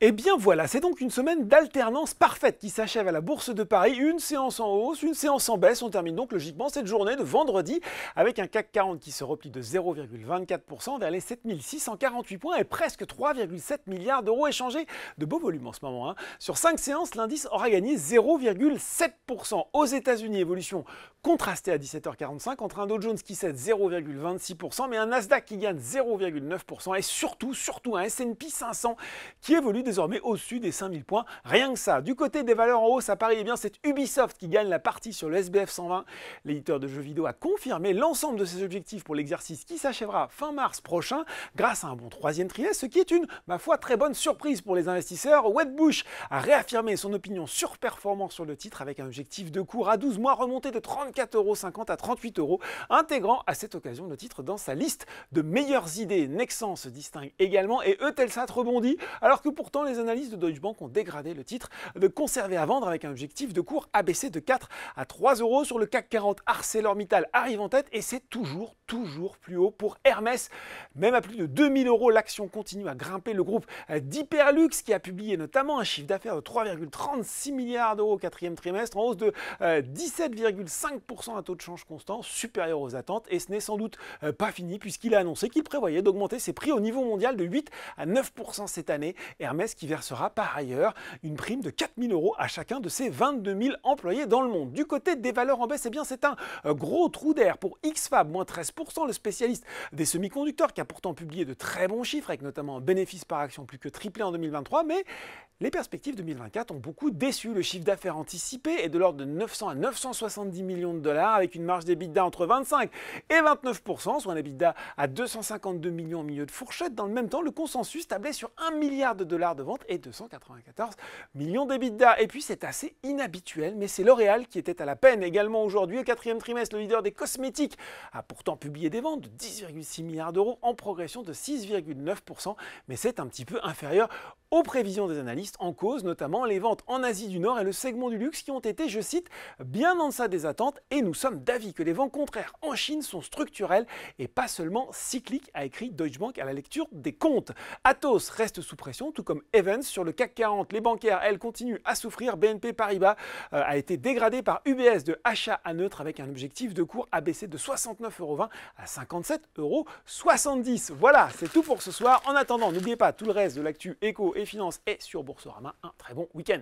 Et bien voilà, c'est donc une semaine d'alternance parfaite qui s'achève à la Bourse de Paris. Une séance en hausse, une séance en baisse. On termine donc logiquement cette journée de vendredi avec un CAC 40 qui se replie de 0,24% vers les 7648 points et presque 3,7 milliards d'euros échangés. De beaux volumes en ce moment. Sur 5 séances, l'indice aura gagné 0,7%. Aux États-Unis, évolution contrastée à 17h45 entre un Dow Jones qui cède 0,26%, mais un Nasdaq qui gagne 0,9% et surtout un S&P 500 qui évolue désormais au-dessus des 5000 points. Rien que ça. Du côté des valeurs en hausse à Paris, c'est Ubisoft qui gagne la partie sur le SBF 120. L'éditeur de jeux vidéo a confirmé l'ensemble de ses objectifs pour l'exercice qui s'achèvera fin mars prochain grâce à un bon troisième trimestre, ce qui est une, ma foi, très bonne surprise pour les investisseurs. Wedbush a réaffirmé son opinion surperformante sur le titre avec un objectif de cours à 12 mois remonté de 34,50 € à 38 €, intégrant à cette occasion le titre dans sa liste de meilleures idées. Nexans se distingue également et Eutelsat rebondit alors que pourtant les analystes de Deutsche Bank ont dégradé le titre de conserver à vendre avec un objectif de cours abaissé de 4 à 3 € sur le CAC 40. ArcelorMittal arrive en tête et c'est toujours plus haut pour Hermès. Même à plus de 2000 €, l'action continue à grimper. Le groupe d'Hyperlux qui a publié notamment un chiffre d'affaires de 3,36 milliards d'euros au quatrième trimestre en hausse de 17,5% à taux de change constant, supérieur aux attentes. Et ce n'est sans doute pas fini puisqu'il a annoncé qu'il prévoyait d'augmenter ses prix au niveau mondial de 8 à 9% cette année. Hermès qui versera par ailleurs une prime de 4000 € à chacun de ses 22 000 employés dans le monde. Du côté des valeurs en baisse, c'est un gros trou d'air pour XFAB, moins 13%, le spécialiste des semi-conducteurs qui a pourtant publié de très bons chiffres avec notamment un bénéfice par action plus que triplé en 2023, mais les perspectives 2024 ont beaucoup déçu. Le chiffre d'affaires anticipé est de l'ordre de 900 à 970 millions de dollars avec une marge d'EBITDA entre 25 et 29%, soit un EBITDA à 252 millions au milieu de fourchette. Dans le même temps, le consensus tablait sur 1 milliard de dollars de vente et 294 millions d'EBITDA. Et puis c'est assez inhabituel, mais c'est L'Oréal qui était à la peine également aujourd'hui. Au quatrième trimestre, le leader des cosmétiques a pourtant publié des ventes de 10,6 milliards d'euros en progression de 6,9%, mais c'est un petit peu inférieur aux prévisions des analystes, en cause notamment les ventes en Asie du Nord et le segment du luxe qui ont été, je cite, bien en deçà des attentes, et nous sommes d'avis que les vents contraires en Chine sont structurels et pas seulement cycliques, a écrit Deutsche Bank à la lecture des comptes. Atos reste sous pression, tout comme Evans. Sur le CAC 40, les bancaires, elles, continuent à souffrir. BNP Paribas a été dégradé par UBS de achat à neutre avec un objectif de cours abaissé de 69,20 € à 57,70 €. Voilà, c'est tout pour ce soir. En attendant, n'oubliez pas tout le reste de l'actu éco et finance est sur Boursorama. Un très bon week-end.